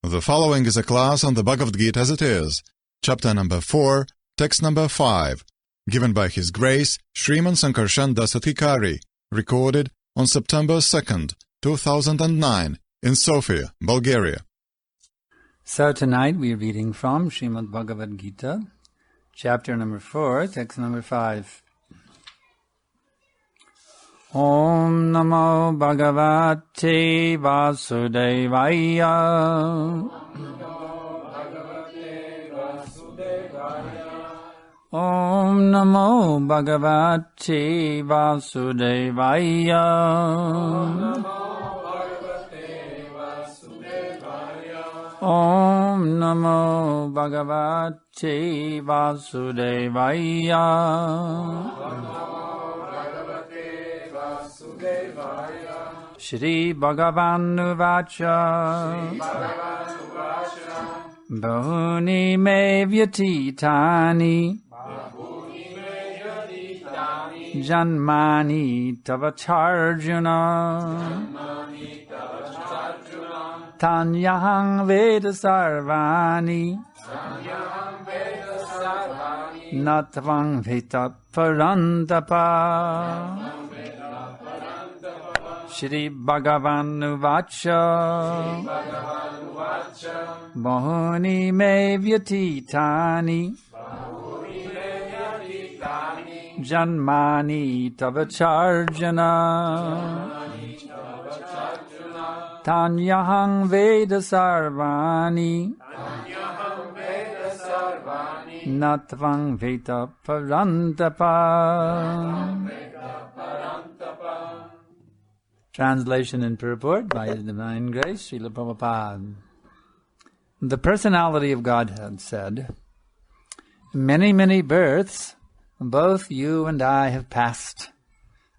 The following is a class on the Bhagavad Gita as it is, chapter number 4, text number 5, given by His Grace Sriman Sankarshan Das Adhikari, recorded on September 2nd, 2009, in Sofia, Bulgaria. So tonight we are reading from Srimad Bhagavad Gita, chapter number 4, text number 5. Om Namo Bhagavate Vasudevaya. Om Namo Bhagavate Vasudevaya. Om Namo Bhagavate Vasudevaya. Shri Bhagavan Uvacha Bahuni me vyatitani Janmani Tavacharjuna Tanyahang Veda Sarvani Natvang Veta Parantapa Shri Bhagavan Uvacha Bahuni me vyatitani Janmani Tavacharjana Tanyahang Veda Sarvani Natvang Veta Parantapa. Translation and purport by His Divine Grace, Srila Prabhupada. The personality of Godhead said, "Many, many births, both you and I have passed.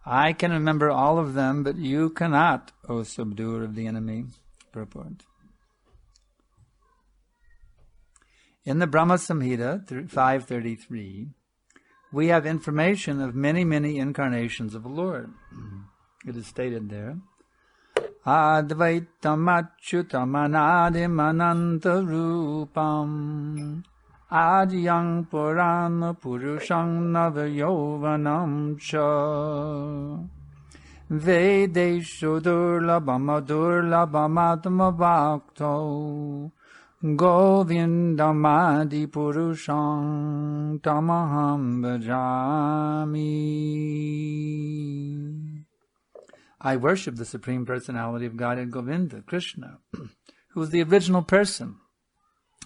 I can remember all of them, but you cannot, O subduer of the enemy." Purport. In the Brahma Samhita 533, we have information of many, many incarnations of the Lord. It is stated there, Advaitam achyutam anadim ananta rupam Adyang purana purushang navayovanam cha Vedeshu durlabam adurlabam atma bhakto Govindamadi purushang tamaham bhajami. I worship the Supreme Personality of Godhead, Govinda, Krishna, who is the original person,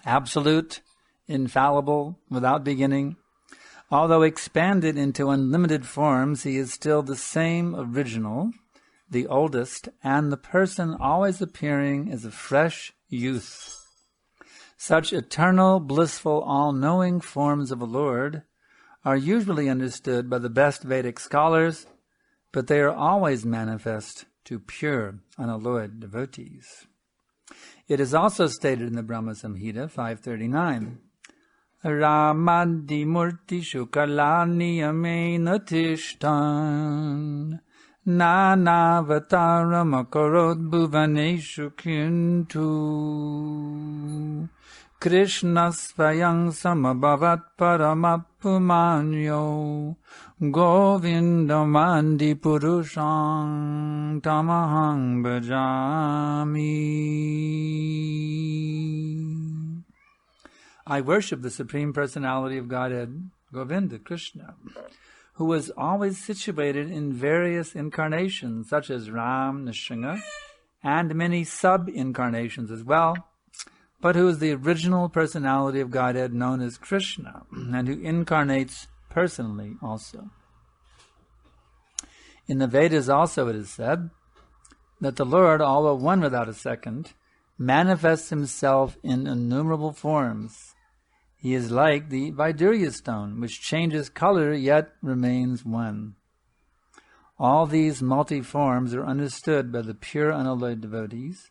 absolute, infallible, without beginning. Although expanded into unlimited forms, he is still the same original, the oldest, and the person always appearing as a fresh youth. Such eternal, blissful, all-knowing forms of the Lord are usually understood by the best Vedic scholars, but they are always manifest to pure, unalloyed devotees. It is also stated in the Brahma Samhita 539, Ramadi Murti Shukalani Amena Tishtan Nanavataram Akarod Bhuvaneshu Kintu Krishna Svayang Samabhavat Paramapumanyo Govindamandi Purushang Tamahang Bhajami. I worship the Supreme Personality of Godhead, Govinda, Krishna, who was always situated in various incarnations, such as Ram, Nrsimha, and many sub-incarnations as well, but who is the original personality of Godhead known as Krishna, and who incarnates personally also. In the Vedas also it is said that the Lord, although one without a second, manifests himself in innumerable forms. He is like the Vaidurya stone, which changes color yet remains one. All these multi-forms are understood by the pure unalloyed devotees,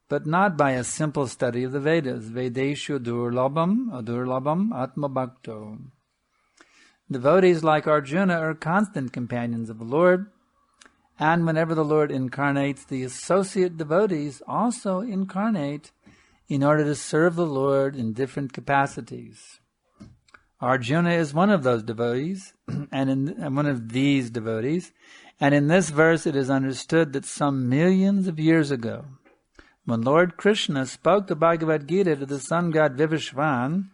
but not by a simple study of the Vedas. Vedeshu adurlabam atma bhakto. Devotees like Arjuna are constant companions of the Lord, and whenever the Lord incarnates, the associate devotees also incarnate in order to serve the Lord in different capacities. Arjuna is one of those devotees, and one of these devotees, and in this verse it is understood that some millions of years ago, when Lord Krishna spoke the Bhagavad Gita to the sun god Vivishvan,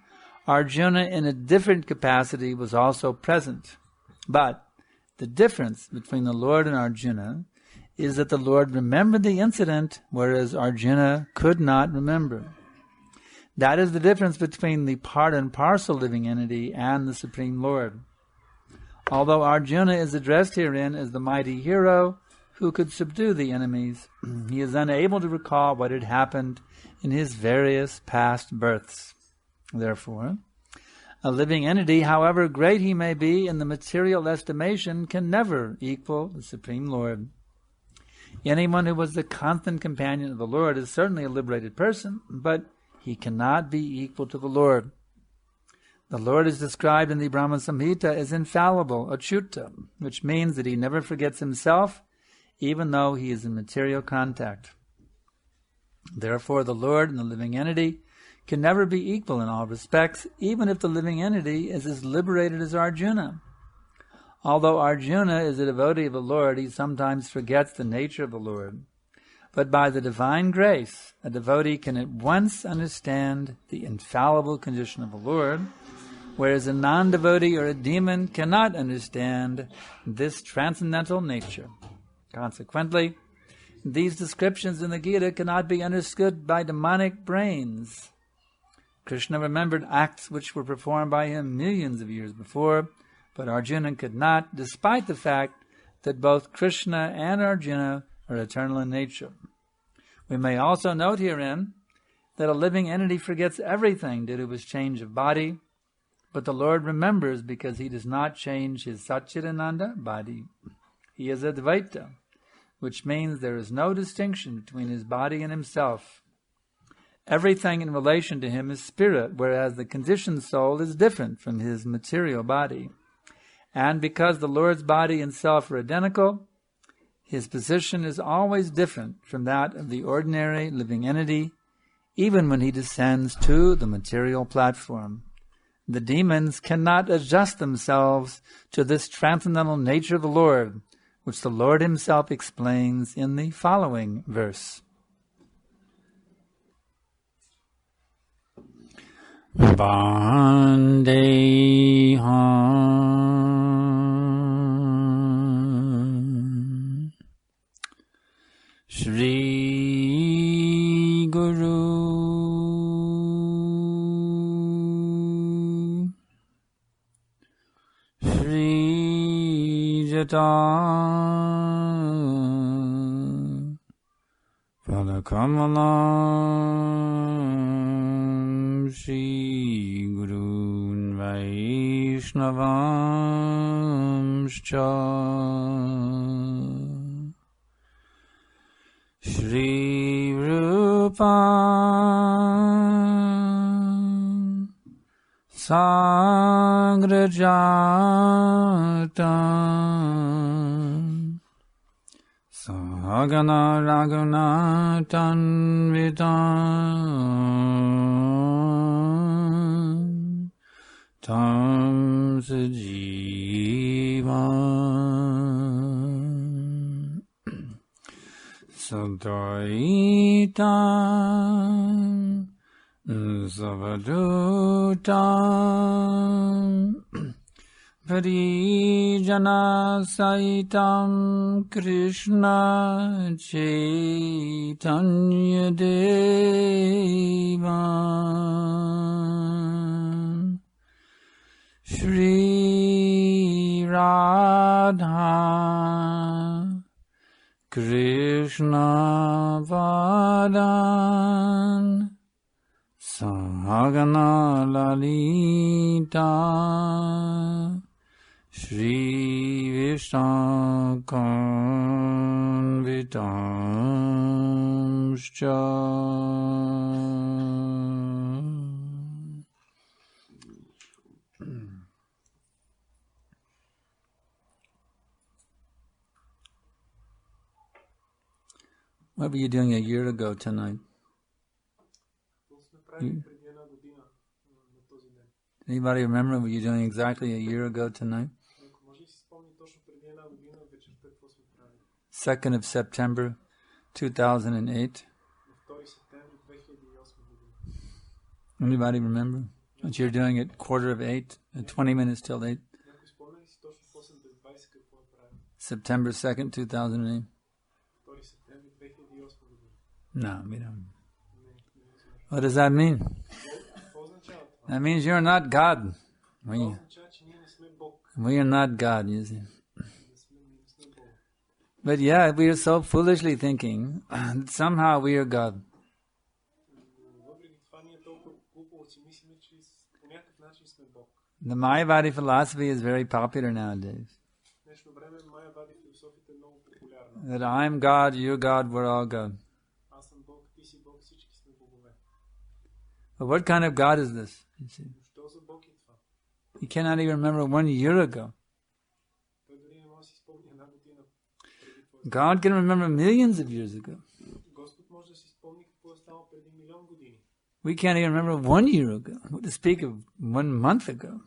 Arjuna in a different capacity was also present. But the difference between the Lord and Arjuna is that the Lord remembered the incident, whereas Arjuna could not remember. That is the difference between the part and parcel living entity and the Supreme Lord. Although Arjuna is addressed herein as the mighty hero who could subdue the enemies, he is unable to recall what had happened in his various past births. Therefore, a living entity, however great he may be in the material estimation, can never equal the Supreme Lord. Anyone who was the constant companion of the Lord is certainly a liberated person, but he cannot be equal to the Lord. The Lord is described in the Brahma Samhita as infallible, achyuta, which means that he never forgets himself, even though he is in material contact. Therefore, the Lord and the living entity can never be equal in all respects, even if the living entity is as liberated as Arjuna. Although Arjuna is a devotee of the Lord, he sometimes forgets the nature of the Lord. But by the divine grace, a devotee can at once understand the infallible condition of the Lord, whereas a non-devotee or a demon cannot understand this transcendental nature. Consequently, these descriptions in the Gita cannot be understood by demonic brains. Krishna remembered acts which were performed by him millions of years before, but Arjuna could not, despite the fact that both Krishna and Arjuna are eternal in nature. We may also note herein that a living entity forgets everything due to his change of body, but the Lord remembers because he does not change his Satchidananda body. He is Advaita, which means there is no distinction between his body and himself. Everything in relation to him is spirit, whereas the conditioned soul is different from his material body. And because the Lord's body and self are identical, his position is always different from that of the ordinary living entity, even when he descends to the material platform. The demons cannot adjust themselves to this transcendental nature of the Lord, which the Lord himself explains in the following verse. Vandeham Shri Guru Shri Jata Padakamalam Shri Gurun Vaishnavamscha Shri Rupa Sagrajata Sahagana Raghunatan Vitan Tam Sajivan Sadaitam Savadutam Parijana Saitam Krishna Chaitanya Devan Shri Radha Krishna Vadan Sahagana Lalita Shri Vishnu Konvitamscha. What were you doing a year ago tonight? Anybody remember what you're doing exactly a year ago tonight? 2nd of September 2008. Anybody remember what you're doing at 7:45, at 20 minutes till 8? September 2nd, 2008. No, we don't. What does that mean? That means you're not God. We are not God, you see. But yeah, we are so foolishly thinking that somehow we are God. The Mayavadi philosophy is very popular nowadays. That I'm God, you're God, we're all God. But what kind of God is this? You see? You cannot even remember 1 year ago. God can remember millions of years ago. We can't even remember 1 year ago. What to speak of 1 month ago.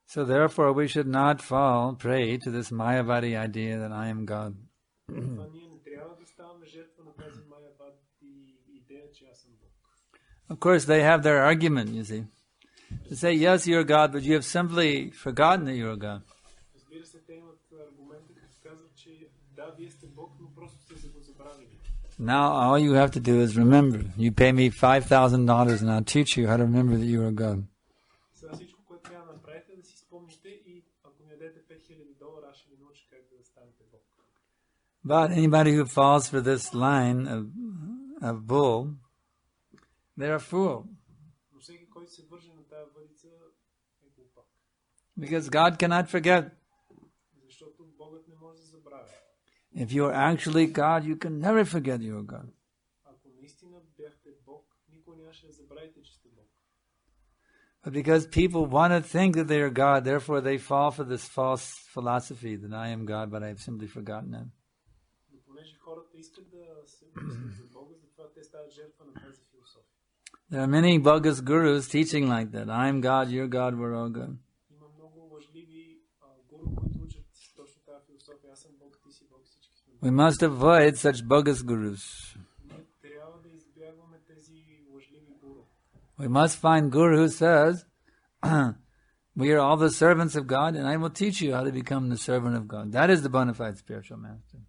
So therefore we should not fall prey to this Mayavadi idea that I am God. Of course they have their argument, you see. They say, yes, you're God, but you have simply forgotten that you're God. Now all you have to do is remember. You pay me $5,000 and I'll teach you how to remember that you are God. But anybody who falls for this line of bull, they're a fool. Because God cannot forget. If you are actually God, you can never forget you are God. But because people want to think that they are God, therefore they fall for this false philosophy that I am God, but I have simply forgotten it. There are many bogus gurus teaching like that. I am God, you're God, we're all God. We must avoid such bogus gurus. We must find guru who says, we are all the servants of God and I will teach you how to become the servant of God. That is the bona fide spiritual master.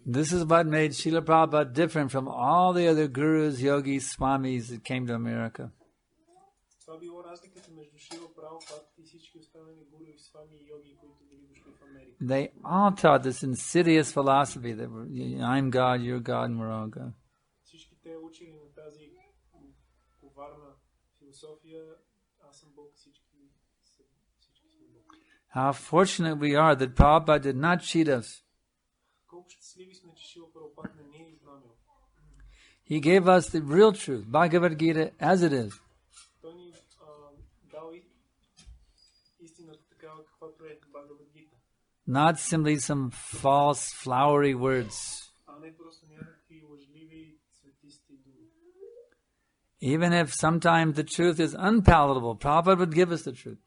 This is what made Srila Prabhupada different from all the other gurus, yogis, swamis that came to America. They all taught this insidious philosophy that I'm God, you're God, and we're all God. How fortunate we are that Prabhupada did not cheat us. He gave us the real truth, Bhagavad Gita as it is. Not simply some false, flowery words. Even if sometimes the truth is unpalatable, Prabhupada would give us the truth.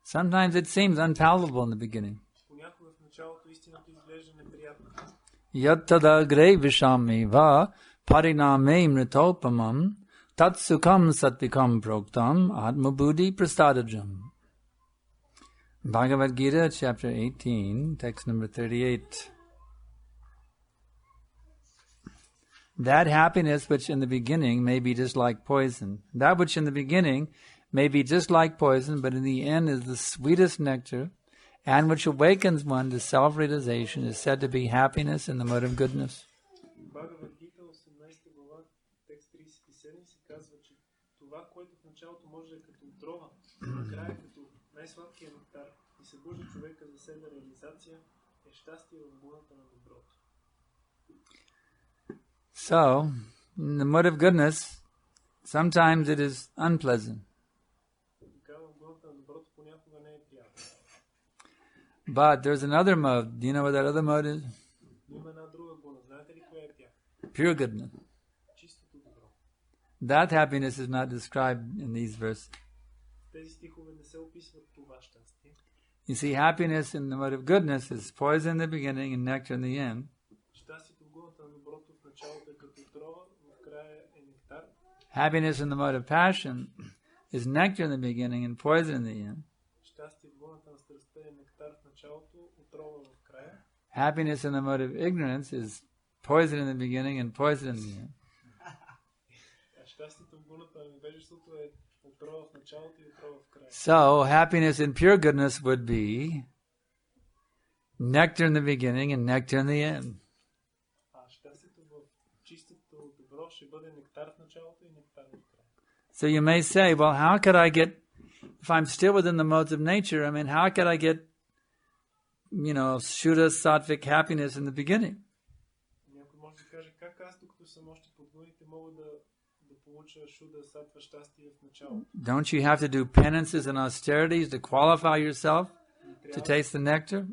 Sometimes it seems unpalatable in the beginning. Yattadagre vishami va pariname mritopamam tatsukam satvikam proktam atmabuddhi prastadajam. Bhagavad Gita, chapter 18, text number 38. That happiness which in the beginning may be just like poison. That which in the beginning may be just like poison, but in the end is the sweetest nectar, and which awakens one to self-realization, is said to be happiness in the mode of goodness. Бхагавад Гита, 18 глава, текст 37 се казва, че това, което в началото може да е като отрова, накрая като най-сладкия нектар и събужда човека за себе реализация, е щастие в гуната на доброто. So, in the mode of goodness, sometimes it is unpleasant. But there's another mode. Do you know what that other mode is? Pure goodness. That happiness is not described in these verses. You see, happiness in the mode of goodness is poison in the beginning and nectar in the end. Happiness in the mode of passion is nectar in the beginning and poison in the end. Happiness in the mode of ignorance is poison in the beginning and poison in the end. So, happiness in pure goodness would be nectar in the beginning and nectar in the end. So you may say, well, how could I get, if I'm still within the modes of nature, I mean, how could I get, Shuddha Sattvic happiness in the beginning? Don't you have to do penances and austerities to qualify yourself to taste the nectar?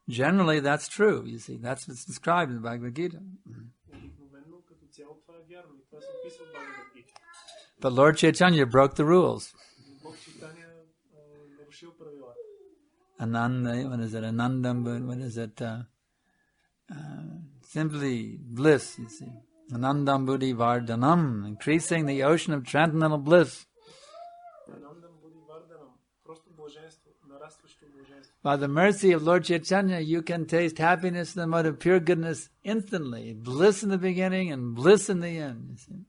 Generally, that's true. You see, that's what's described in the Bhagavad Gita. But Lord Chaitanya broke the rules. Ananda, what is it? Anandam, what is it? Simply bliss, you see. Anandam buddhi vardhanam, increasing the ocean of transcendental bliss. By the mercy of Lord Chaitanya, you can taste happiness in the mode of pure goodness instantly. Bliss in the beginning and bliss in the end. You see.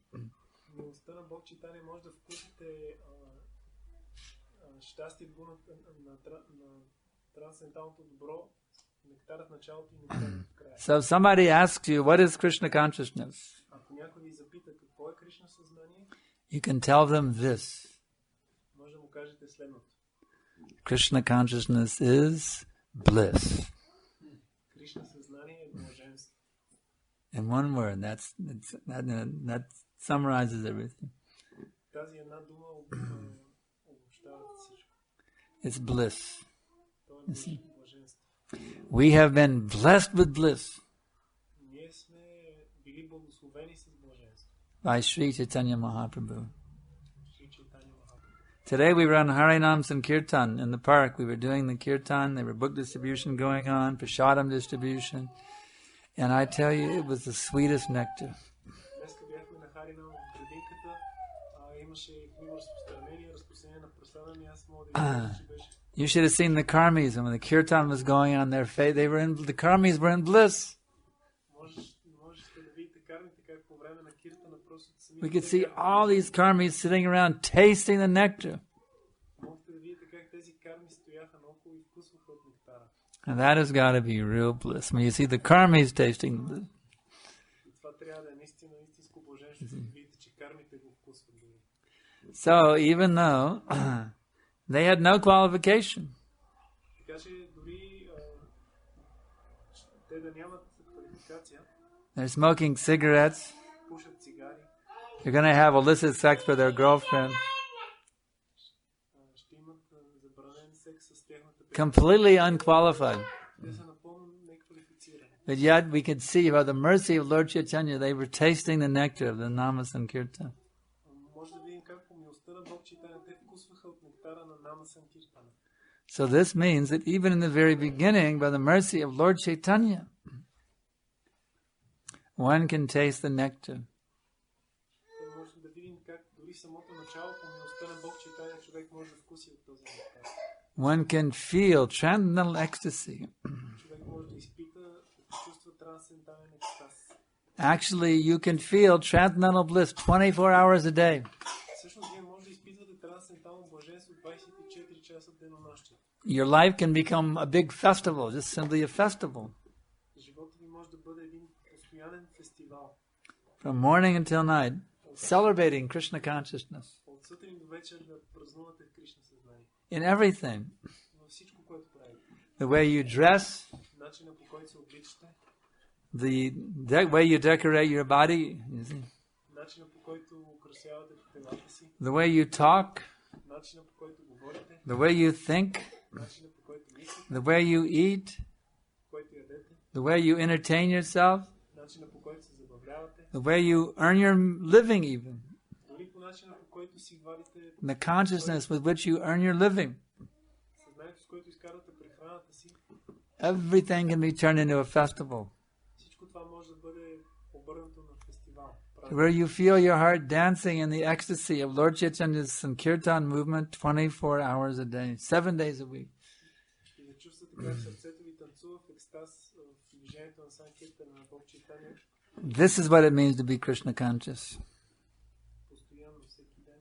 So if somebody asks you, what is Krishna consciousness? You can tell them this. Krishna consciousness is bliss. In one word, that summarizes everything. It's bliss. You see? We have been blessed with bliss by Sri Chaitanya Mahaprabhu. Today we were on Harinam Sankirtan in the park. We were doing the kirtan. There were book distribution going on, prasadam distribution. And I tell you, it was the sweetest nectar. You should have seen the karmis, and when the kirtan was going on, the karmis were in bliss. We could see all these karmis sitting around tasting the nectar. And that has got to be real bliss. When you see the karmis tasting the bliss. So even though they had no qualification, they're smoking cigarettes, they're going to have illicit sex with their girlfriend, completely unqualified. But yet we could see by the mercy of Lord Chaitanya, they were tasting the nectar of the Nama Sankirtan. So this means that even in the very beginning, by the mercy of Lord Chaitanya, one can taste the nectar. One can feel transcendental ecstasy. Actually, you can feel transcendental bliss 24 hours a day. Your life can become a big festival, just simply a festival. From morning until night, celebrating Krishna consciousness. In everything. the way you dress, начина по който се обличате, the way you decorate your body, you see, начина по който украсявате телата си, the way you talk, начина по който говорите, the way you think, начина по който мислите, the way you eat, който ядете, the way you entertain yourself, начина по който се забавлявате, the way you earn your living even, дори по начина по който си вадите, the consciousness with which you earn your living. съзнанието, с което изкарвате прехраната си, Everything can be turned into a festival, всичко това може да бъде обърнато на фестивал. where you feel your heart dancing in the ecstasy of Lord Chaitanya's Sankirtan movement 24 hours a day, 7 days a week. И да чувствате как сърцето ви танцува в екстаз в движението на Санкиртана на Бог Чайтания. This is what it means to be Krishna conscious. Постоянно, всеки ден.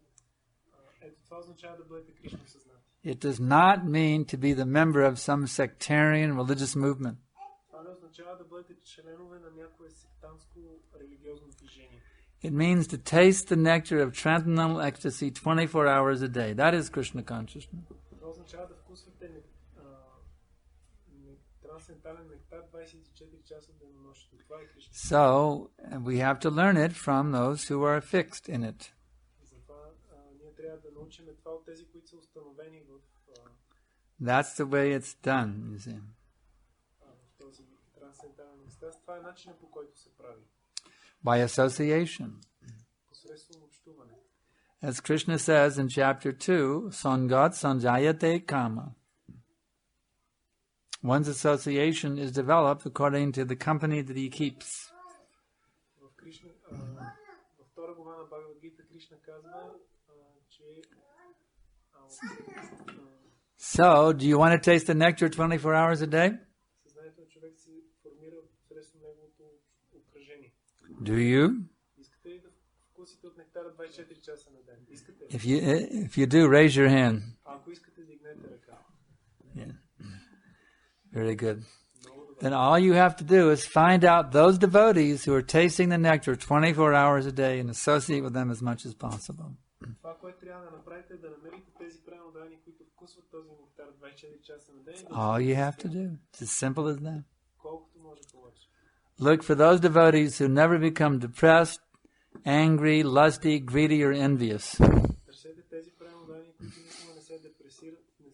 Ето това означава да бъдете Кришна съзнати. It does not mean to be the member of some sectarian religious movement. Това не означава да бъдете членове на някое сектантско религиозно движение. It means to taste the nectar of transcendental ecstasy 24 hours a day. That is Krishna consciousness. Това означава да вкусвате трансцендентален нектар 24 часа в денонощието. Това е Кришна. So, we have to learn it from those who are fixed in it. Затова ние трябва да научим това от тези, които са установени в That's the way it's done, you see. този трансцендентален екстаз. Това е начинът, по който се прави. By association. Посредством общуване. As Krishna says in chapter 2, Sangat Sanjayate Kama. One's association is developed according to the company that he keeps. В Кришна, във втора глава на Бхагавад-гита Кришна казва, че So, do you want to taste the nectar 24 hours a day? съзнанието на човек се формира посредством неговото обкръжение. Do you? Искате ли да вкусите от нектара 24 часа на ден? Искате ли? If you do, raise your hand. Ако искате, дигнете ръка. Yeah. Very good. Then all you have to do is find out those devotees who are tasting the nectar 24 hours a day and associate with them as much as possible. Това, което трябва да направите, е да намерите тези преданни, които вкусват този нектар 24 часа на ден. All you have to do. It's as simple as that. Колкото може повече. Look for those devotees who never become depressed, angry, lusty, greedy, or envious. Търсете тези преданни, които никога не се депресират, не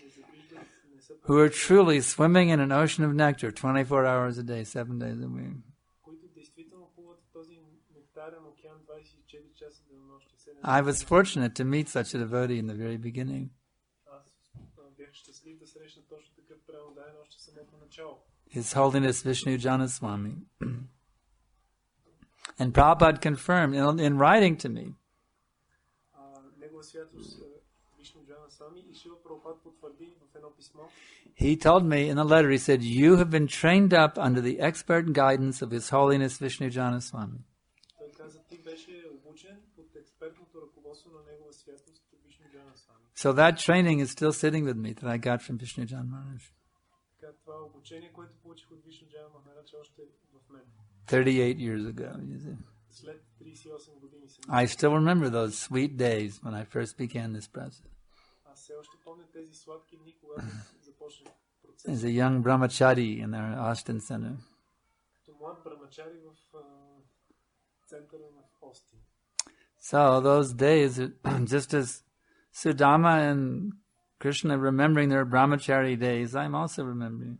завиждат, не са Who are truly swimming in an ocean of nectar 24 hours a day, 7 days a week. които действително плуват в този нектарен океан 24 часа денонощие. I was fortunate to meet such a devotee in the very beginning. Аз бях щастлив да срещна точно такъв преданен още в самото начало. His Holiness Vishnu Janaswami. And Prabhupada confirmed in writing to me. Негова святост Вишну Джанасвами и Шила Прабхупад потвърди в едно писмо. He told me in a letter, he said, you have been trained up under the expert guidance of His Holiness Vishnu Janaswami. Той каза, ти беше обучен под експертното ръководство на негова святост Вишну Джанасвами. So that training is still sitting with me that I got from Vishnu Jan Maharaj. Така това обучение, което получих от Вишну Джан Махарадж, още в мен. 38 years ago. You see. След 38 години съм. I still remember those sweet days when I first began this process. Аз все още помня тези сладки дни, когато започнах процес. As a young brahmachari in our Austin Center. Като млад брамачари в центъра на Остин. So those days, just as Sudama and Krishna remembering their brahmachari days, I'm also remembering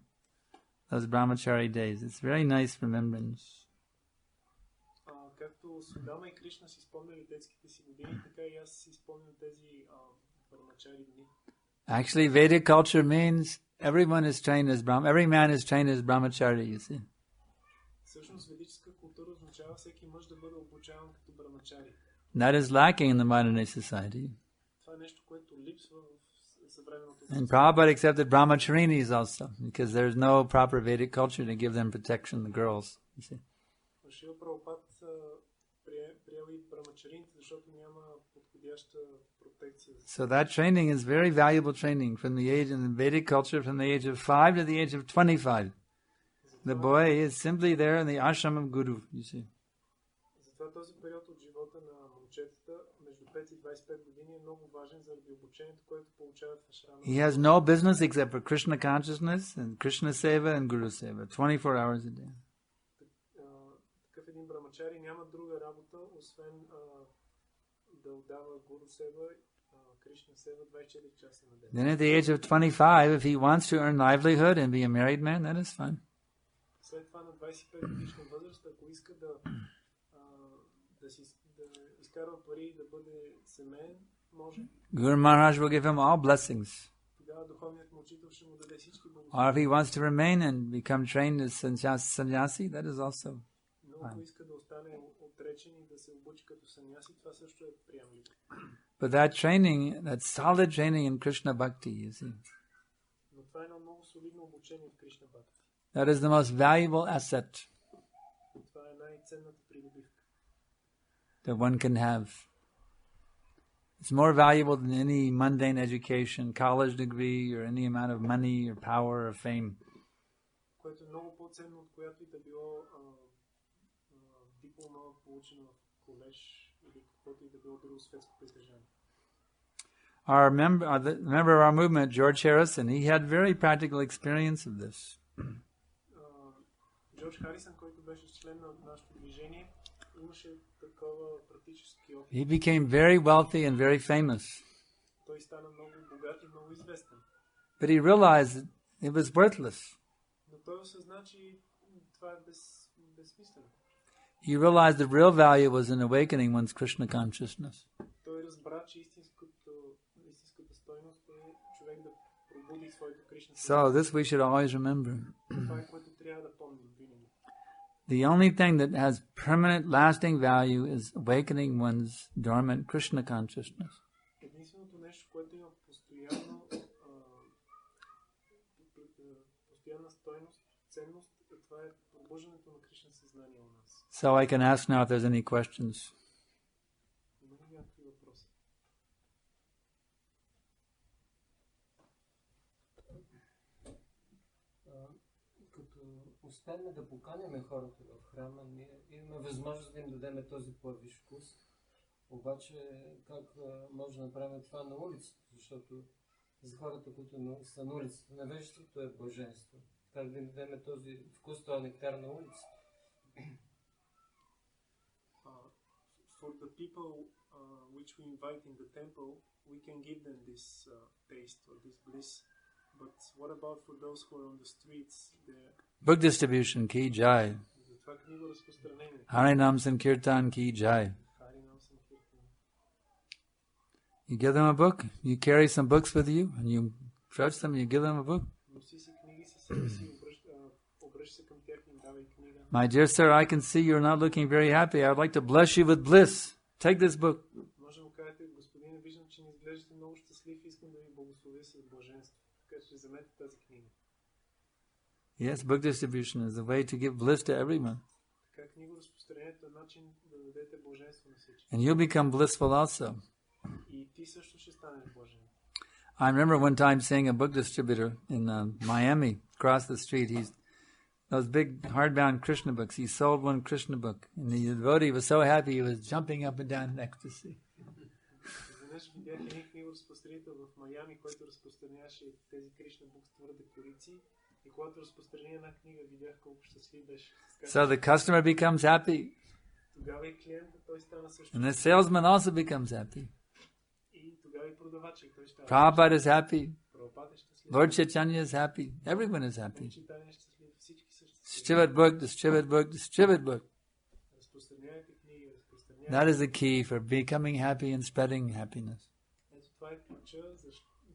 those brahmachari days. It's very nice remembrance. Както Судама и Кришна си спомняли детските си години, така и аз си спомням тези брамачари дни. Actually, Vedic culture means everyone is trained as every man is trained as brahmachari, you see. Всъщност ведическа култура означава всеки мъж да бъде обучаван като брамачари. That is lacking in the modern day society. Това е нещо, което липсва в съвременното. And Prabhupada accepted brahmacharinis also, because there's no proper Vedic culture to give them protection, the girls, you see. Шила Прабхупад приел и брамачарините, защото няма подходяща протекция. So that training is very valuable training from the age in the Vedic culture, from the age of 5 to the age of 25. The boy is simply there in the ashram of Guru, you see. Затова този период от живота на момчетата между 25 и 25 години е много важен заради обучението, което получават в ашрама. He has no business except for Krishna consciousness and Krishna seva and Guru seva, 24 hours a day. Такъв един брамачари няма друга работа, освен да отдава Гуру seva, Кришна seva 24 часа на ден. Then at the age of 25, if he wants to earn livelihood and be a married man, that is fine. След това на 25 годишна възраст, ако иска да изкарва пари и да бъде семейен, може. Guru Maharaj will give him all blessings. Тогава духовният му учител ще му даде всички благословения. Or if he wants to remain and become trained as sannyasi, that is also Но ако иска да остане отречен и да се обучи като саньяси, това също е приемливо. But that training, that solid training in Krishna Bhakti, you see, Но това е едно много солидно обучение в Кришна Бхакти. that is the most valuable asset Това е най-ценната придобивка, that one can have. It's more valuable than any mundane education, college degree, or any amount of money or power or fame. което е много по-ценно от която и да било диплома, получена в колеж или каквото и да било друго светско притежание. Our member of our movement, George Harrison, he had very practical experience of this. Джордж Харисън, който беше член на нашето движение, имаше такова практически опит. He became very wealthy and very famous. Той стана много богат и много известен. But he realized that it was worthless. Но той осъзна, че това е безсмислено. He realized the real value was in awakening one's Krishna consciousness. Той разбра, че истинската стойност е човек да пробуди своето Кришна. So this we should always remember. Това е което трябва да помним винаги. The only thing that has permanent, lasting value is awakening one's dormant Krishna consciousness. Единственото нещо, което има постоянна стойност, ценност, това е пробуждането на Кришна съзнание у нас. So I can ask now if there's any questions. Има ли някакви въпроси? Като успеем да поканим хората в храма, ние имаме възможност да им дадем този по-висш вкус. Обаче как може да направим това на улицата? Защото за хората, които са на улицата, невежеството е блаженство. Как да им дадем този вкус, този нектар на улицата? For the people which we invite in the temple, we can give them this taste or this bliss. But what about for those who are on the streets? Book distribution, ki jai. Това книго разпространение. Harinam Sankirtan ki jai. You give them a book, you carry some books with you, and you trust them, you give them a book. Носи си книги със себе си, обръща се към тях и им давай книга. My dear sir, I can see you're not looking very happy. I would like to bless you with bliss. Take this book. Може да му кажете, господине, виждам, че не изглеждате много щастлив, искам да ви благословя с блаженство. Така че вземете тази книга. Yes, book distribution is the way to give bliss to everyone. Така книго разпространението е начин да дадете блаженство на всички. And you'll become blissful also. И ти също ще станеш блажен. I remember one time seeing a book distributor in Miami, across the street. Those big hardbound Krishna books. He sold one Krishna book. And the devotee was so happy, he was jumping up and down in ecstasy. Веднъж видях един книгоразпространител в Майами, който разпространяваше тези Кришна букс твърде корици. И когато разпространи една книга, видях колко щастлив беше. So the customer becomes happy. Тогава и клиентът, той стана също. And the salesman also becomes happy. И тогава и продавачът, той става. Prabhupada is happy. Прабхупада е щастлив. Lord Chaitanya is happy. Everyone is happy. Читание е щастлив. Всички са щастливи. Distribute book, distribute book, distribute book. Разпространявайте книги, разпространявайте. That is the key for becoming happy and spreading happiness. Ето това е ключа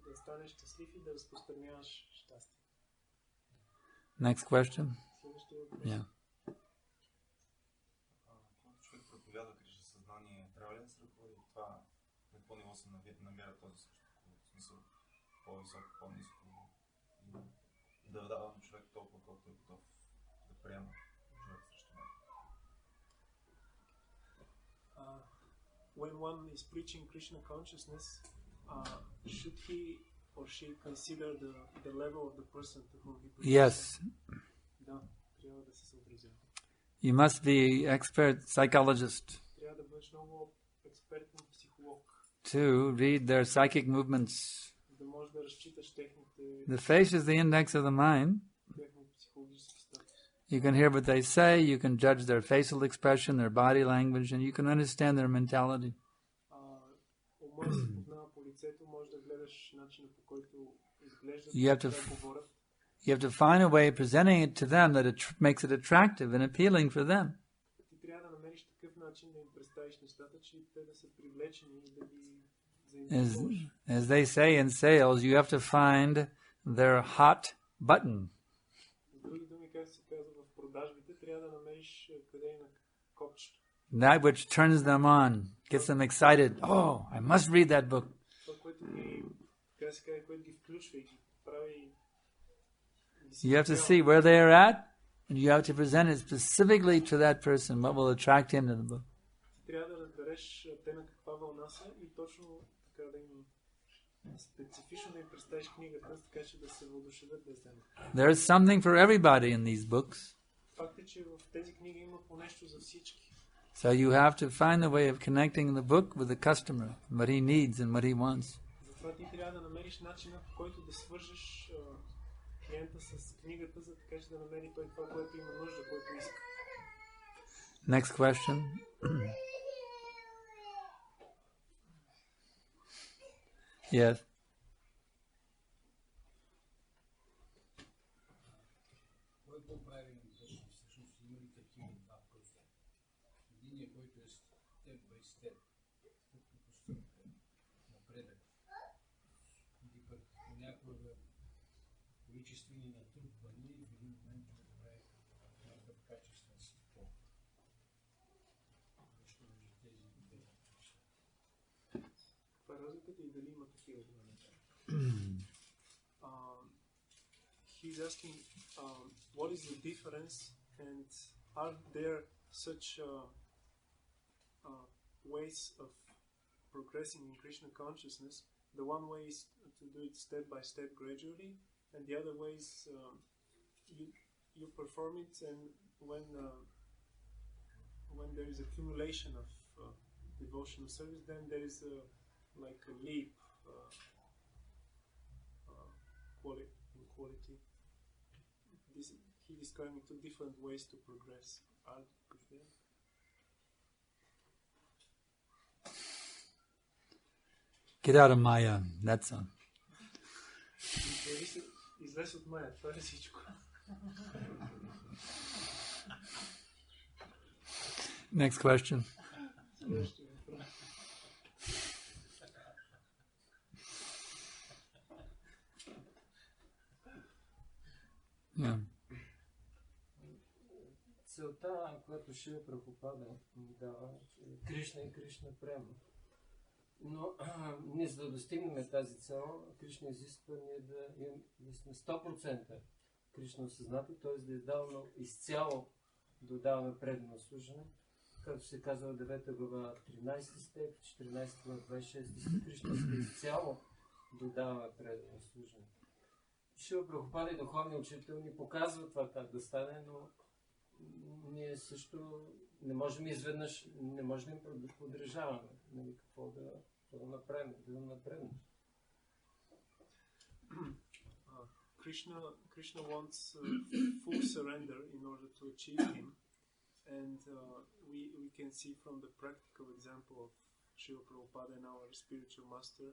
да станеш щастлив и да разпространяваш щастие. Next question? Следващия въпрос. Yeah. Когато човек проповядва Кришна съзнание, трябва ли да се ръководи от това на какво ниво се намира този също? В смисъл по-високо, по-ниско и да дава на човек толкова, колкото е готов да приема човек срещу него. When one is preaching Krishna consciousness, should he or she consider the level of the person to whom he preaches? Yes. Да, трябва да се съобразява. You must be expert psychologist. Трябва да бъдеш много експертен психолог. to read their psychic movements. да можеш да разчиташ техните The face is the index of the mind. психологически статус. You can hear what they say, you can judge their facial expression, their body language, and you can understand their mentality. Умът се познава по лицето, можеш да гледаш начина, по който изглеждат, You have to да говорят. You have to find a way of presenting it to them that it makes it attractive and appealing for them. Ти трябва да намериш такъв начин да им представиш нещата, че те да са привлечени и да ги заинтересуваш. As they say in sales, you have to find their hot button. С други думи, как се казва в продажбите, трябва да намериш къде е на копчето. That which turns them on, gets them excited. Oh, I must read that book. Това, което ги, как се казва, което ги включва и ги прави. You have to see where they are at, and you have to present it specifically to that person, what will attract him to the book. Трябва да разбереш те на каква вълна са и точно така да им специфично да им представиш книгата, така че да се въодушевят да вземат. There is something for everybody in these books. Факт е, че в тези книги има по нещо за всички. So you have to find a way of connecting the book with the customer, what he needs and what he wants. Затова ти трябва да намериш начина, по който да свържеш клиента с книгата, за така че да намери той това, което има нужда, което иска. Next question. Yes. He's asking what is the difference and are there such ways of progressing in Krishna consciousness? The one way is to do it step by step gradually, and the other way is you perform it, and when there is accumulation of devotional service, then there is like a leap quality. He describing two different ways to progress. Get out of Maya. That's all. Излез от Мая. Това е всичко. Next question. Yeah. Целта, която Шрила Прабхупада ни дава, е Кришна и Кришна према. Но ние, за да достигнем тази цел, Кришна изисква ние да сме 100% Кришна осъзнати, т.е. да издаваме изцяло да отдаваме предано служене. Както се казва в 9 глава 13 стих, 14 глава 26 стих, Кришна изцяло да отдаваме предано служене. Шрила Прабхупада и духовният учител ни показва това как да стане, но ние също не можем изведнъж, не можем да поддържаваме, нали, какво да направим, да напреднем. Krishna wants full surrender in order to achieve him, and we can see from the practical example of Srila Prabhupada and our spiritual master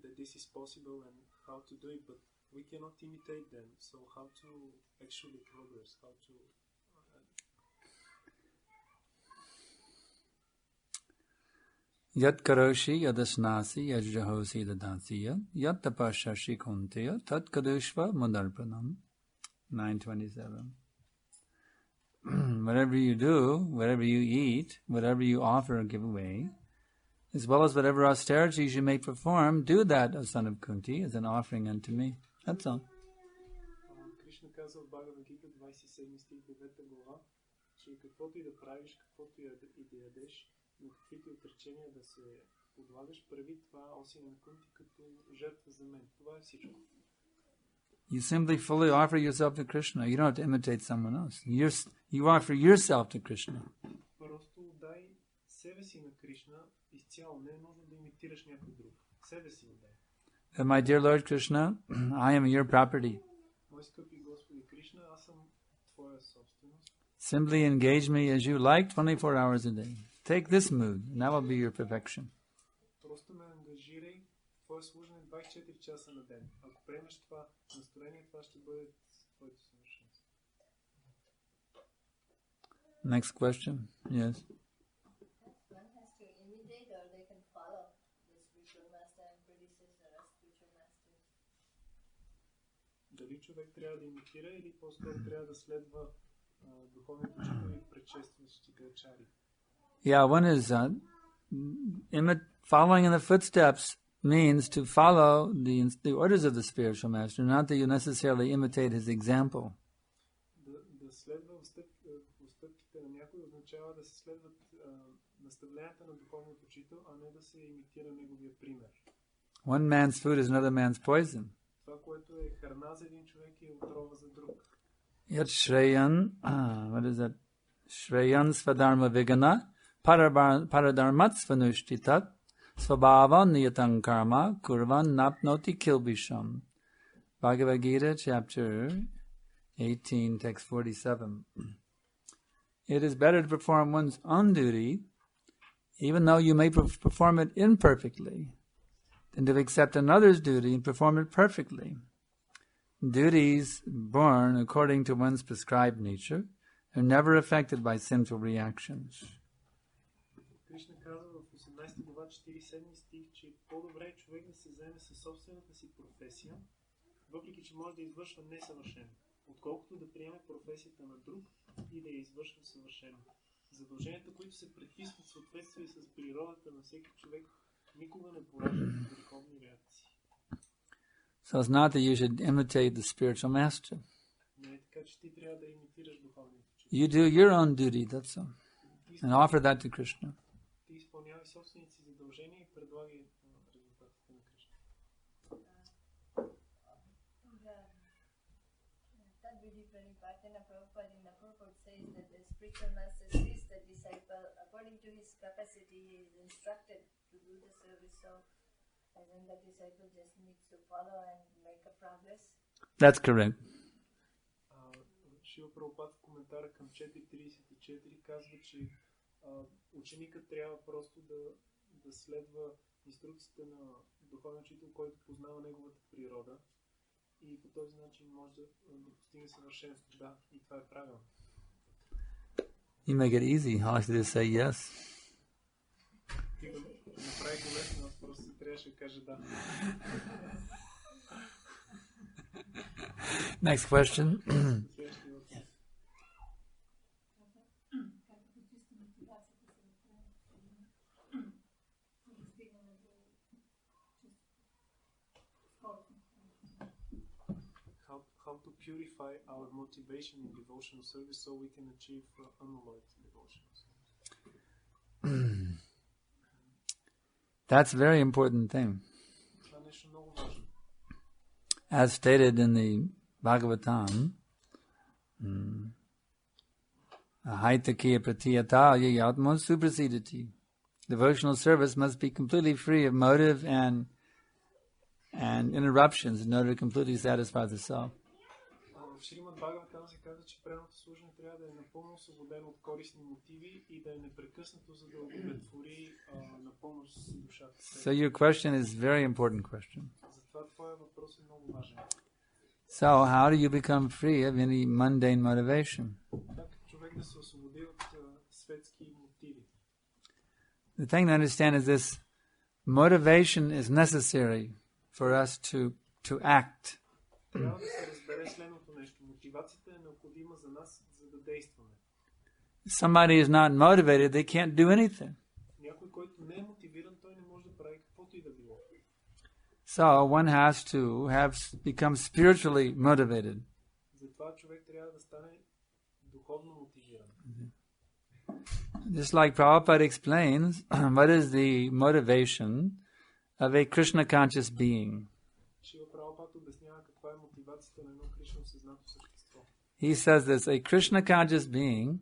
that this is possible and how to do it, but we cannot imitate them. So how to actually progress? How to Yat karoshi yadasnasi yajjahosi dadasiya yat tapashashi kunteya tat kadushva mudarpanam. 927. Whatever you do, whatever you eat, whatever you offer or give away, as well as whatever austerities you may perform, do that, O son of Kunti, as an offering unto me. That's all. Кришна казва в Бхагавад Гита 27 стих 9 глава, че каквото и да правиш, каквото и да ядеш, на каквито отречения да се подлагаш, прави това, о син на Кунти, като жертва за мен. Това е всичко. You simply fully offer yourself to Krishna. You don't have to imitate someone else. You offer yourself to Krishna. Просто дай себе си на Кришна изцяло, не е нужно да имитираш някой друг. Себе си отдай. My dear Lord Krishna, I am your property. Мой скъпи Господи Кришна, аз съм твоя собственост. Simply engage me as you like 24 hours a day. Take this mood, and that will be your perfection. Просто ме ангажирай в твое служене 24 часа на ден. Ако приемеш това настроение, това ще бъде твоето съвършенство. Next question. Yes. One has to imitate or they can follow the spiritual master and predecessor as spiritual masters. Дали човек трябва да имитира или по-скоро трябва да следва духовните учители и предшестващите ачари? Yeah, one is following in the footsteps means to follow the orders of the spiritual master, not that you necessarily imitate his example. Да следва стъпките на някой означава да се следват наставленията на духовният учител, а не да се имитира неговия пример. One man's food is another man's poison. Това, което е храна за един човек, е отрова за друг. Yat Shreyan, what is that? Shreyan Svadharma Vigana, Paradharmat Svanushthitat, Svabhava Niyatang Karma, Kurvan Napnoti Kilbisham. Bhagavad Gita, chapter 18, text 47. It is better to perform one's own duty, even though you may perform it imperfectly, than to accept another's duty and perform it perfectly. Duties born according to one's prescribed nature are never affected by sinful reactions. Кришна казва в 18 глава 47 стих, че е по-добре човек да се заеме със собствената си професия, въпреки че може да извършва несъвършено, отколкото да приеме професията на друг и да я извършва съвършено. Задълженията, които се предписват в съответствие с природата на всеки човек, никога не пораждат греховни реакции. So it's not that you should imitate the spiritual master. Не е така, че ти трябва да имитираш духовния учител. You do your own duty, that's all. And offer that to Krishna. Ти изпълнявай собствените си задължения и предлагай резултатите на Кришна. Prabhupada says that the spiritual master sees the disciple according to his capacity. He is instructed to do the service, so and then the disciple just needs to follow and make a progress. That's correct. Шрила Прабхупад в коментара към 4.34 казва, че ученикът трябва просто да следва инструкциите на духовен учител, който познава неговата природа и по този начин може да постигне съвършенство. Да, и това е правилно. You make it easy. All I have to do is say yes. Ти го направи го лесно, аз просто си трябваше да кажа да. Next question. How to purify our motivation in devotional service so we can achieve unalloyed devotional service. That's a very important thing. Това е нещо много важно. As stated in the Bhagavatam, Haitakiya pratiyata yatma suprasidati. Devotional service must be completely free of motive and interruptions in order to completely satisfy the self. В Шримад Бхагаватам се казва, че преданото служене трябва да е напълно освободено от корисни мотиви и да е непрекъснато, за да удовлетвори напълно си душата. So your question is a very important question. Затова твоя въпрос е много важен. So how do you become free of any mundane motivation? Как човек да се освободи от светски мотиви? The thing to understand is this: motivation is necessary for us to act. Трябва да се разбере следното нещо. Мотивацията е необходима за нас, за да действаме. Somebody is not motivated, they can't do anything. Някой, който не е мотивиран, той не може да прави каквото и да било. So one has to become spiritually motivated. Затова човек трябва да стане духовно мотивиран. Just like Prabhupada explains, what is the motivation of a Krishna conscious being? Шрила Прабхупад обяснява каква е мотивацията на едно Кришна осъзнато същество. He says this: a Krishna conscious being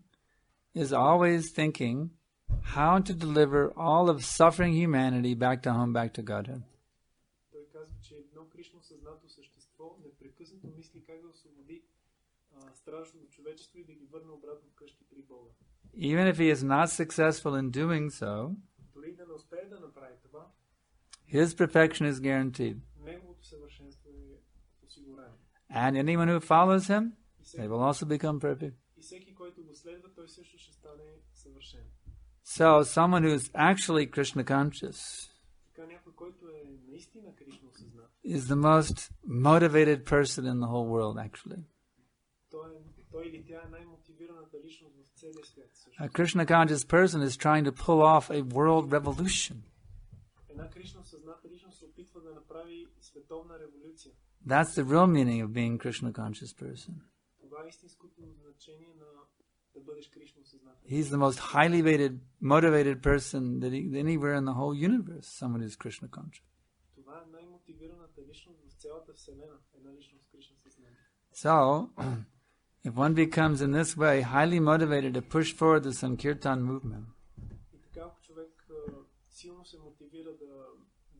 is always thinking, how to deliver all of suffering humanity back to home, back to Godhead. Той казва, че едно Кришно съзнато същество непрекъснато мисли как да освободи страдащото човечество и да ги върне обратно вкъщи при Бога. Even if he is not successful in doing so, Дори да не успее да направи това, his perfection is guaranteed. неговото съвършенство е осигурено. And anyone who follows him, they will also become perfect. И всеки, който го следва, той също ще стане съвършен. So someone who is actually Krishna conscious Така някой, който е наистина Кришна осъзнат, is the most motivated person in the whole world, actually. той или тя е най-мотивираната личност в целия свят. Също. A Krishna conscious person is trying to pull off a world revolution. Една Кришна осъзната личност се опитва да направи световна революция. That's the real meaning of being Krishna conscious person. Това е истинското значение на да бъдеш Кришна осъзнат. He's the most highly motivated person that anywhere in the whole universe, someone who's Krishna conscious. Това е най-мотивираната личност в цялата вселена, една личност Кришна съзнание. So, if one becomes in this way highly motivated to push forward the Sankirtan movement, И така, ако човек силно се мотивира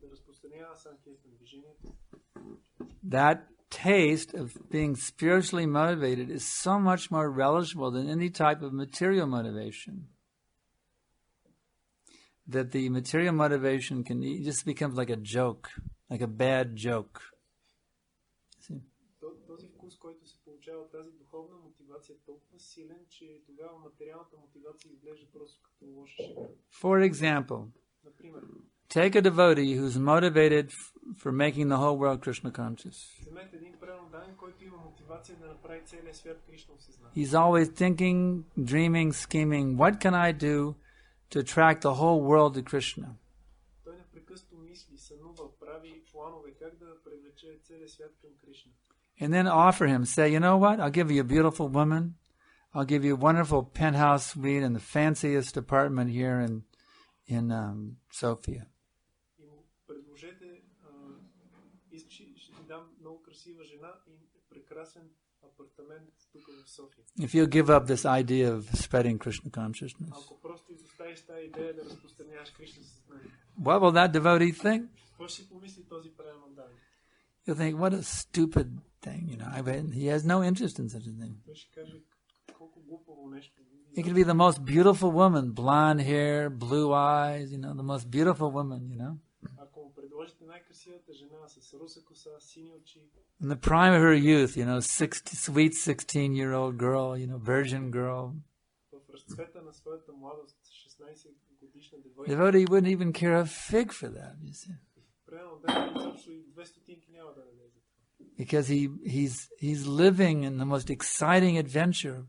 да разпространява Санкиртан движението, that taste of being spiritually motivated is so much more relishable than any type of material motivation. That the material motivation just becomes like a joke, like a bad joke. See? този вкус, който се получава от тази духовна мотивация е толкова силен, че тогава материалната мотивация изглежда просто като лоша шега. For example, Например, take a devotee who's motivated for making the whole world Krishna conscious. вземете един преданен, който има мотивация да направи целия свят Кришна осъзнат. He's always thinking, dreaming, scheming, what can I do to attract the whole world to Krishna? Той непрекъснато мисли, сънува, прави планове как да привлече целия свят към Кришна. And then offer him, say, you know what, I'll give you a beautiful woman, I'll give you a wonderful penthouse suite in the fanciest apartment here in Sofia. И му предложете, ще ти дам много красива жена и прекрасен апартамент тук в София. If you give up this idea of spreading Krishna consciousness, Ако просто изоставиш тази идея да разпространяваш Кришна съзнание, what will that devotee think? какво ще помисли този преданен? You'll think, what a stupid thing, you know. He has no interest in such a thing. Той ще каже колко глупаво нещо. It could be the most beautiful woman, blonde hair, blue eyes, you know, the most beautiful woman, you know. Ако му предложите най-красивата жена с руса коса, сини очи, In the prime of her youth, you know, sweet 16-year-old girl, you know, virgin girl. в разцвета на своята младост, 16 годишна девойка, Devotee wouldn't even care a fig for that, you see. примерно да изобщо и 2 стотинки няма да даде за това. Because he's living in the most exciting adventure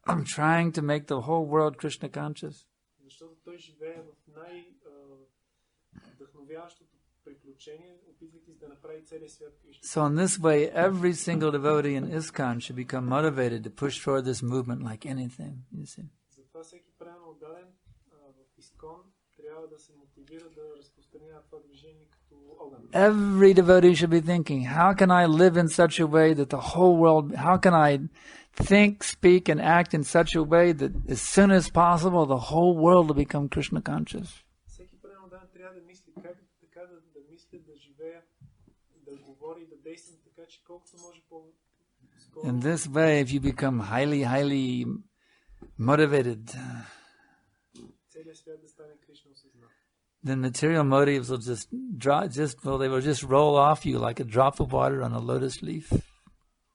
of trying to make the whole world Krishna conscious. Защото той живее в най-вдъхновяващото приключение, опитвайки се да направи целия свят Кришна. So in this way, every single devotee in ISKCON should become motivated to push forward this movement like anything, you see. Затова всеки правилно отдаден в Искон трябва да се мотивира да разпространява това движение като огън. Every devotee should be thinking, how can I live in such a way that the whole world, how can I think, speak, and act in such a way that as soon as possible the whole world will become Krishna conscious? Всеки правилно отдаден трябва да мисли как така да мисли, да живее, да говори, да действа така, че колкото може по-скоро. In this way, if you become highly motivated, Целият свят да стане Кришна осъзнат. then material motives will they will just roll off you like a drop of water on a lotus leaf.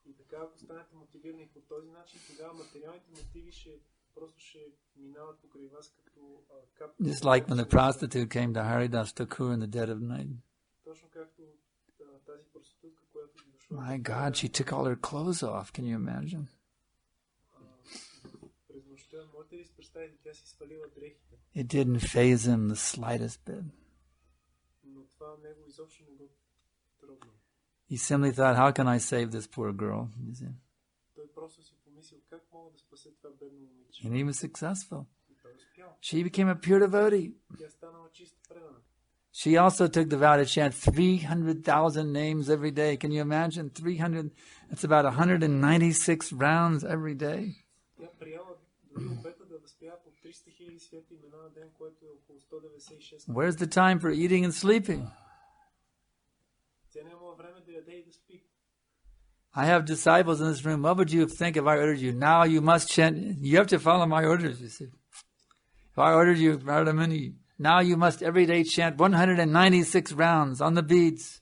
И така, ако станете мотивирани по този начин, тогава материалните мотиви просто ще минават покрай вас като капка. Just like when the prostitute came to Haridas Thakur in the dead of night. Точно както тази проститутка, която дошла. My God, she took all her clothes off. Can you imagine? През нощта, можете ли си представите, тя си свалила дрехите, It didn't faze him the slightest bit. но това него изобщо не го трогна. He simply thought, how can I save this poor girl? You see? Той просто си помислил как мога да спася това бедно момиче. And he was successful. И той успял. She became a pure devotee. Тя станала чиста предана. She also took the vow to chant 300,000 names every day. Can you imagine? 300, that's about 196 rounds every day. Тя прияла дори обета да възпява по Where's the time for eating and sleeping? I have disciples in this room. What would you think if I ordered you? Now you must chant. You have to follow my orders, you see. If I ordered you, Radhamani, now you must every day chant 196 rounds on the beads.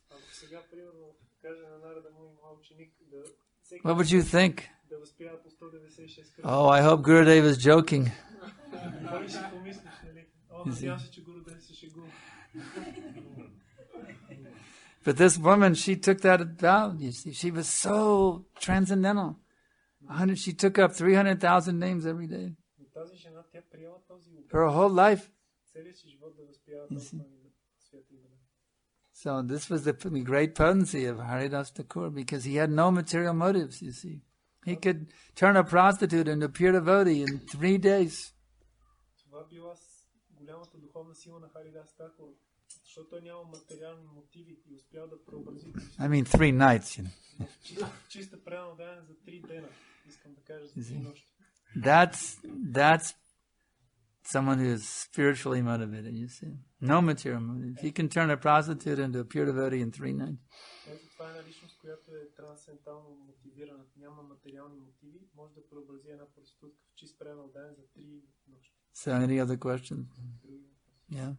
What would you think? Oh, I hope Gurudev is joking. But this woman, she took that vow, you see. She was so transcendental. She took up 300,000 names every day. For her whole life. You see. So this was the great potency of Haridas Thakur, because he had no material motives, you see. He could turn a prostitute into a pure devotee in 3 days. I mean 3 nights, you know. You see? That's someone who is spiritually motivated, you see. No material motive. He can turn a prostitute into a pure devotee in 3 nights. So any other questions? Yeah.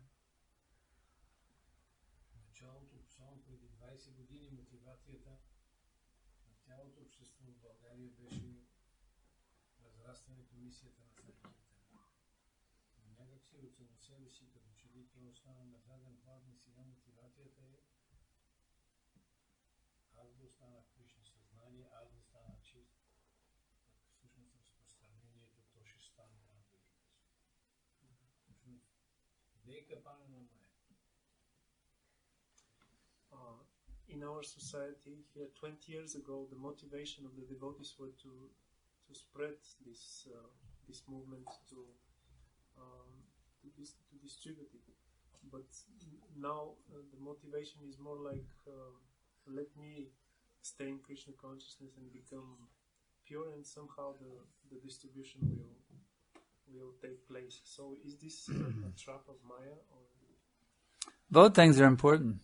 In our society here 20 years ago, the motivation of the devotees were to spread this movement, to distribute it. But now the motivation is more like let me stay in Krishna consciousness and become pure, and somehow the distribution will take place. So is this a trap of Maya? Or? Both things are important.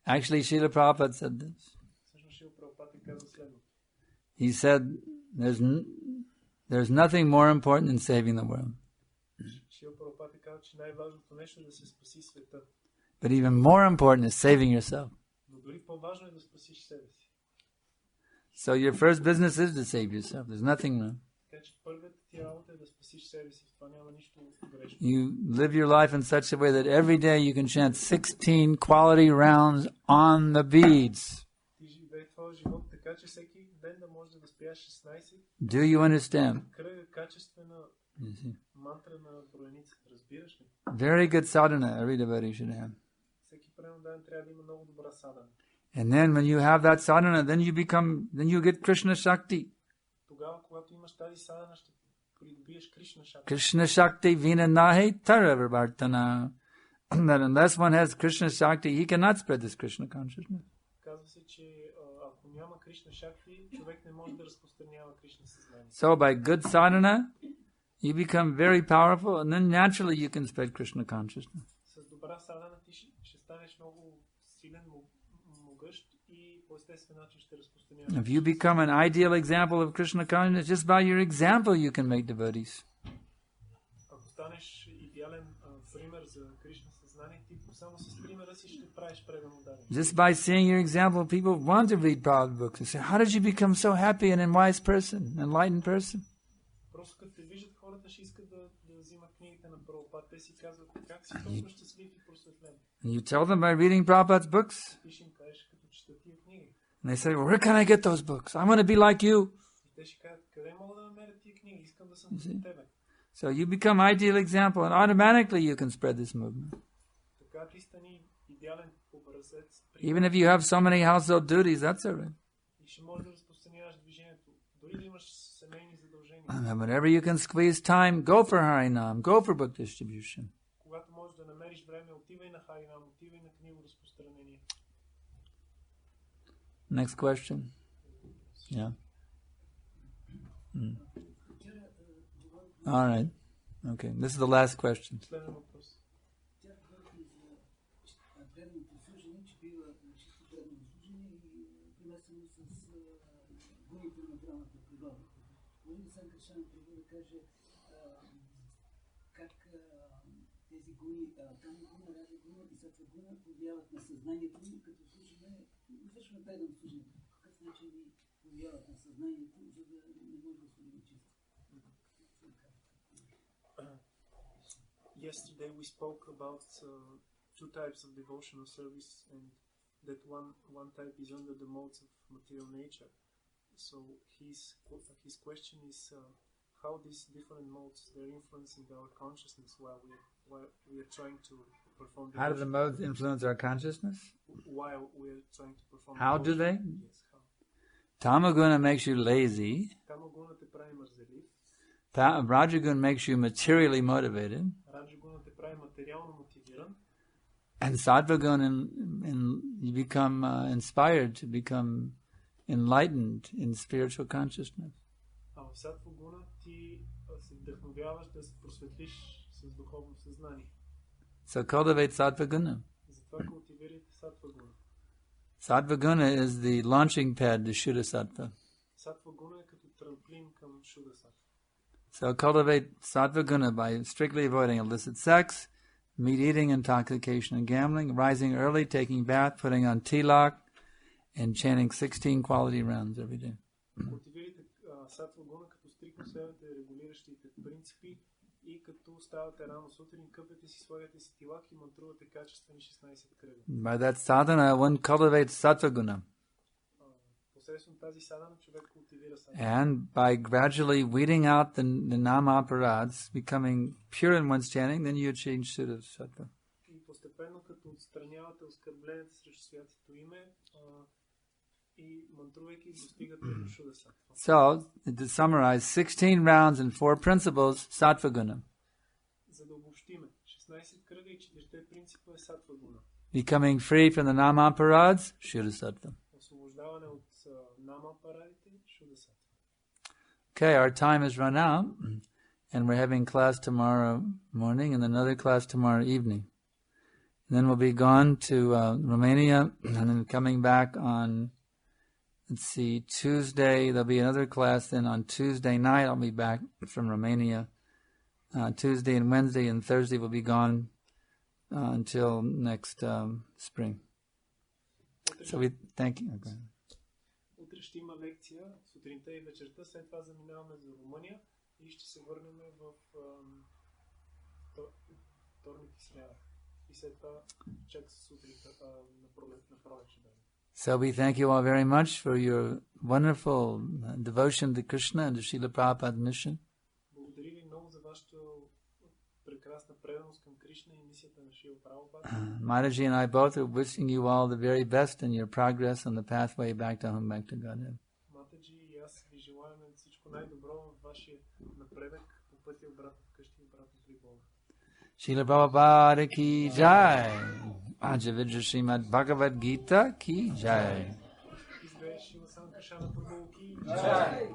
Actually, Srila Prabhupada said this. He said, there's nothing more important than saving the world. But even more important is saving yourself. So your first business is to save yourself. There's nothing wrong. You live your life in such a way that every day you can chant 16 quality rounds on the beads. Do you understand? Very good sadhana every devotee should have. And then when you have that sadhana, then you get Krishna Shakti. Krishna Shakti vina nahe taravar vartana. That unless one has Krishna Shakti, he cannot spread this Krishna consciousness. So by good sadhana, you become very powerful, and then naturally you can spread Krishna consciousness. If you become an ideal example of Krishna consciousness, just by your example you can make devotees. Just by seeing your example, people want to read Prabhupada books. They say, how did you become so happy and wise person, enlightened person? And you tell them by reading Prabhupada's books. And they say, where can I get those books? I want to be like you. You see? So you become ideal example, and automatically you can spread this movement. Even if you have so many household duties, that's all right. And whenever you can squeeze time, go for Harinam, go for book distribution. Next question. Yeah. All right. Okay. This is the last question. Последен въпрос. Тя говори за древното служение, че била чисто древно служение и примесено с гуните на материалната природа. Може ли Санкаршан да каже как тези гуни, там гуна, ради гуна и сатва гуна повлияват на съзнанието ни, като служение, извършваме предан служение. По какъв начин ни повлияват на съзнанието, за да не може да служим чисто? Yesterday we spoke about two types of devotional service, and that one type is under the modes of material nature. So his question is how these different modes they're influencing our consciousness while we are trying to perform. How do the modes influence our consciousness? While we are trying to perform. How do they? Yes, how? Tamaguna makes you lazy. Tamaguna te pravi mързелив. Rajagun makes you materially motivated. Раджагуна те прави материално мотивиран. And Sattvagun, you become inspired to become enlightened in spiritual consciousness. А в Сатвагуна ти се вдъхновяваш да се просветлиш с духовно съзнание. So cultivate Sattvaguna. Затова култивирайте Сатвагуна. Sattvaguna is the launching pad to Shuddha-sattva. Сатвагуна е като трамплин към Шуда-сатва. So cultivate Sattvaguna by strictly avoiding illicit sex, meat eating, intoxication, and gambling, rising early, taking bath, putting on tilak, and chanting 16 quality rounds every day. Култивирайте Сатвагуна като стрикно следвате регулиращите принципи и като ставате рано сутрин, къпете си, слагате си тилак и мантрувате качествени 16 кръга. By that sadhana, one cultivates Sattvaguna. Посредством тази садана човек култивира садана. And by gradually weeding out the nama-aparads, becoming pure in one's chanting, then you achieve Shuddha-sattva. И постепенно, като отстранявате оскърбленията срещу святото име и мантрувайки, достигате до Шуда-сатва. So, to summarize, 16 rounds and 4 principles, Sattvaguna. За да обобщиме, 16 кръга и 4 принципа е Сатвагуна. Becoming free from the nama-aparads, Shuddha-sattva. Освобождаване от нама-апаратите, Шуда-сатва. Okay, our time has run out, and we're having class tomorrow morning and another class tomorrow evening. And then we'll be gone to Romania, and then coming back on, let's see, Tuesday. There'll be another class. Then on Tuesday night, I'll be back from Romania. Tuesday and Wednesday and Thursday will be gone until next spring. So we thank you. Okay. Утре ще има лекция сутринта и вечерта, след това заминаваме за Румъния и ще се върнем в вторник и сряда. И след това чак сутринта на пролет ще бъде. So we thank you all very much for your wonderful devotion to Krishna and to Srila Prabhupada's mission. Благодаря ви много за вашата прекрасна преданост към Кришна и мисията на Шрила Прабхупада. Mataji and I both are wishing you all the very best in your progress on the pathway back to home, back to Godhead. Матаджи и аз ви желаем всичко най-добро в вашия напредък по пътя обратно вкъщи и обратно при Бога. Srila Prabhupada ki jai. Ajavidya Srimad Bhagavad Gita ki jai. Изглежда Шрила Санкаршана Прабху ки джай.